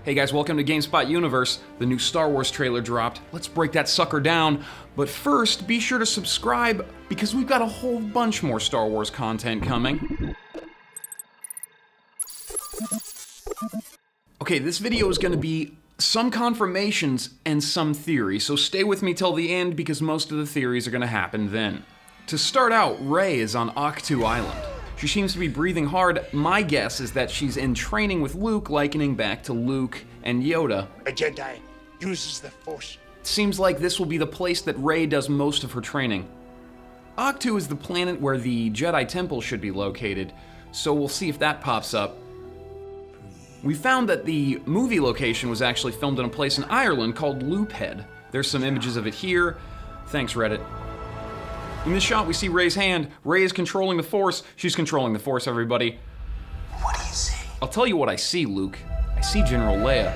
Hey guys, welcome to GameSpot Universe. The new Star Wars trailer dropped. Let's break that sucker down. But first, be sure to subscribe because we've got a whole bunch more Star Wars content coming. Okay, this video is going to be some confirmations and some theories, so stay with me till the end because most of the theories are going to happen then. To start out, Rey is on Ahch-To Island. She seems to be breathing hard. My guess is that she's in training with Luke, likening back to Luke and Yoda. A Jedi uses the Force. It seems like this will be the place that Rey does most of her training. Ahch-To is the planet where the Jedi Temple should be located, so we'll see if that pops up. We found that the movie location was actually filmed in a place in Ireland called Loophead. There's some images of it here. Thanks, Reddit. In this shot, we see Rey's hand. Rey is controlling the Force. She's controlling the Force, everybody. What do you see? I'll tell you what I see, Luke. I see General Leia.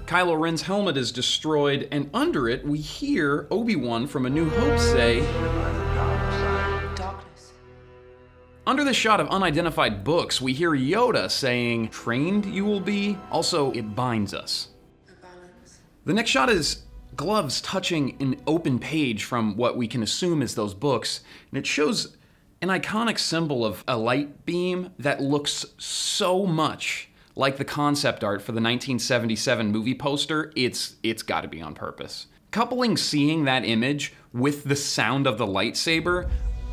Kylo Ren's helmet is destroyed, and under it, we hear Obi-Wan from A New Hope say, Darkness. Under this shot of unidentified books, we hear Yoda saying, trained you will be. Also, it binds us. A balance. The next shot is gloves touching an open page from what we can assume is those books, and it shows an iconic symbol of a light beam that looks so much like the concept art for the 1977 movie poster. It's got to be on purpose. Coupling seeing that image with the sound of the lightsaber,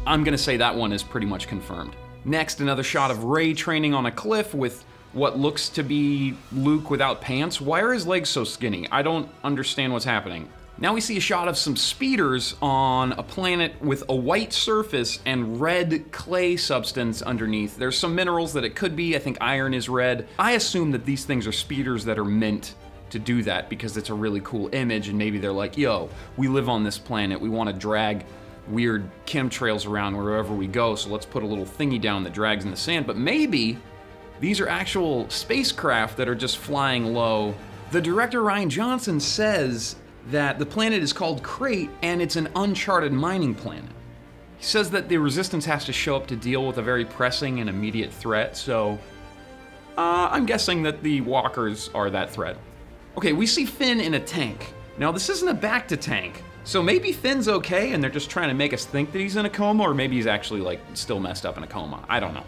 I'm gonna say that one is pretty much confirmed. Next, another shot of Rey training on a cliff with what looks to be Luke without pants. Why are his legs so skinny? I don't understand what's happening. Now we see a shot of some speeders on a planet with a white surface and red clay substance underneath. There's some minerals that it could be. I think iron is red. I assume that these things are speeders that are meant to do that because it's a really cool image, and maybe they're like, yo, we live on this planet. We want to drag weird chemtrails around wherever we go, so let's put a little thingy down that drags in the sand. But maybe these are actual spacecraft that are just flying low. The director Rian Johnson says that the planet is called Crate and it's an uncharted mining planet. He says that the Resistance has to show up to deal with a very pressing and immediate threat, so I'm guessing that the walkers are that threat. Okay, we see Finn in a tank. Now this isn't a Bacta tank, so maybe Finn's okay and they're just trying to make us think that he's in a coma, or maybe he's actually like still messed up in a coma. I don't know.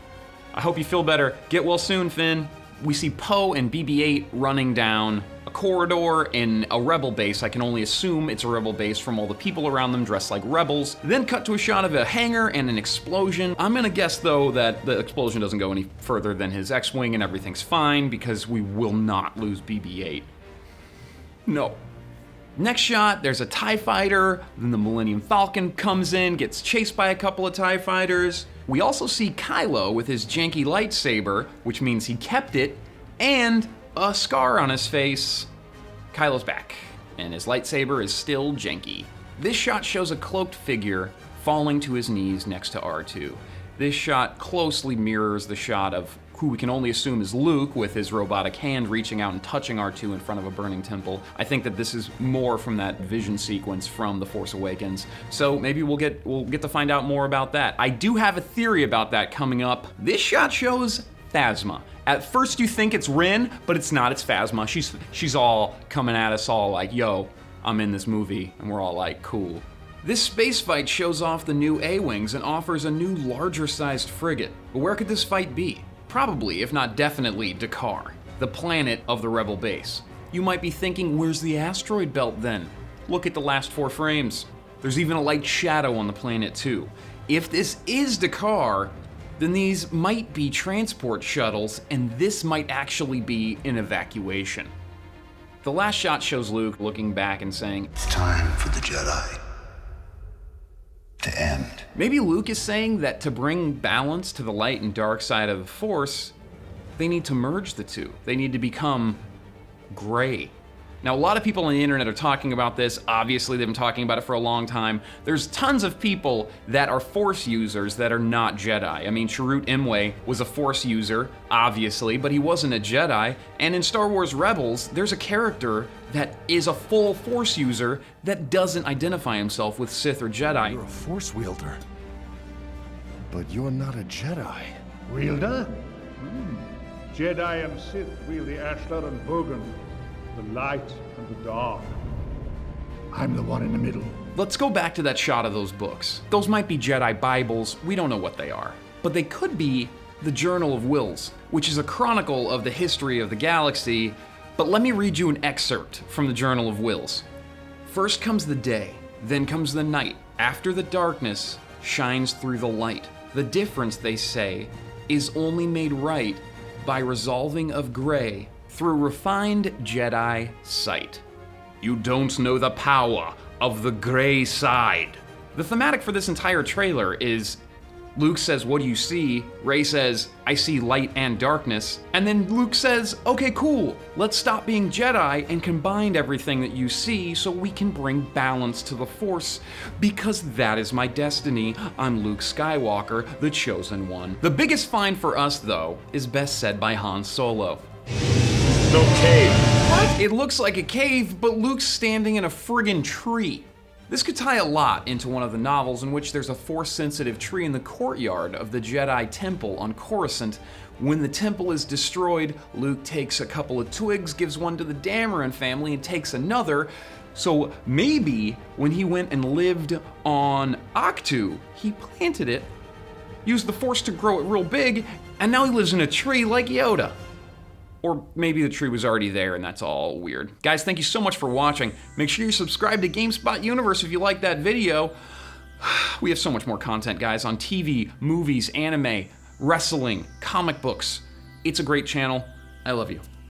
I hope you feel better. Get well soon, Finn. We see Poe and BB-8 running down a corridor in a rebel base. I can only assume it's a rebel base from all the people around them dressed like rebels. Then cut to a shot of a hangar and an explosion. I'm gonna guess though that the explosion doesn't go any further than his X-Wing and everything's fine because we will not lose BB-8. No. Next shot, there's a TIE fighter, then the Millennium Falcon comes in, gets chased by a couple of TIE fighters. We also see Kylo with his janky lightsaber, which means he kept it, and a scar on his face. Kylo's back, and his lightsaber is still janky. This shot shows a cloaked figure falling to his knees next to R2. This shot closely mirrors the shot of who we can only assume is Luke with his robotic hand reaching out and touching R2 in front of a burning temple. I think that this is more from that vision sequence from The Force Awakens. So maybe we'll get to find out more about that. I do have a theory about that coming up. This shot shows Phasma. At first you think it's Rin, but it's not, it's Phasma. She's all coming at us all like, yo, I'm in this movie, and we're all like, cool. This space fight shows off the new A-Wings and offers a new larger sized frigate. But where could this fight be? Probably, if not definitely, Dakar, the planet of the rebel base. You might be thinking, where's the asteroid belt then? Look at the last 4 frames. There's even a light shadow on the planet too. If this is Dakar, then these might be transport shuttles, and this might actually be an evacuation. The last shot shows Luke looking back and saying, It's time for the Jedi to end. Maybe Luke is saying that to bring balance to the light and dark side of the Force, they need to merge the two. They need to become gray. Now, a lot of people on the internet are talking about this. Obviously, they've been talking about it for a long time. There's tons of people that are Force users that are not Jedi. I mean, Chirrut Imwe was a Force user, obviously, but he wasn't a Jedi. And in Star Wars Rebels, there's a character that is a full Force user that doesn't identify himself with Sith or Jedi. You're a Force wielder, but you're not a Jedi. Wielder? Jedi and Sith wield the Ashtar and Bogan, the light and the dark. I'm the one in the middle. Let's go back to that shot of those books. Those might be Jedi Bibles, we don't know what they are. But they could be the Journal of Wills, which is a chronicle of the history of the galaxy. But let me read you an excerpt from the Journal of Wills. First comes the day, then comes the night. After the darkness shines through the light. The difference, they say, is only made right by resolving of gray through refined Jedi sight. You don't know the power of the gray side. The thematic for this entire trailer is Luke says, "What do you see?" Rey says, "I see light and darkness." And then Luke says, "Okay, cool. Let's stop being Jedi and combine everything that you see so we can bring balance to the Force, because that is my destiny. I'm Luke Skywalker, the Chosen One." The biggest find for us, though, is best said by Han Solo. No cave. What? It looks like a cave, but Luke's standing in a friggin' tree. This could tie a lot into one of the novels in which there's a Force-sensitive tree in the courtyard of the Jedi Temple on Coruscant. When the temple is destroyed, Luke takes a couple of twigs, gives one to the Dameron family, and takes another. So maybe when he went and lived on Ahch-To, he planted it, used the Force to grow it real big, and now he lives in a tree like Yoda. Or maybe the tree was already there and that's all weird. Guys, thank you so much for watching. Make sure you subscribe to GameSpot Universe if you like that video. We have so much more content, guys, on TV, movies, anime, wrestling, comic books. It's a great channel. I love you.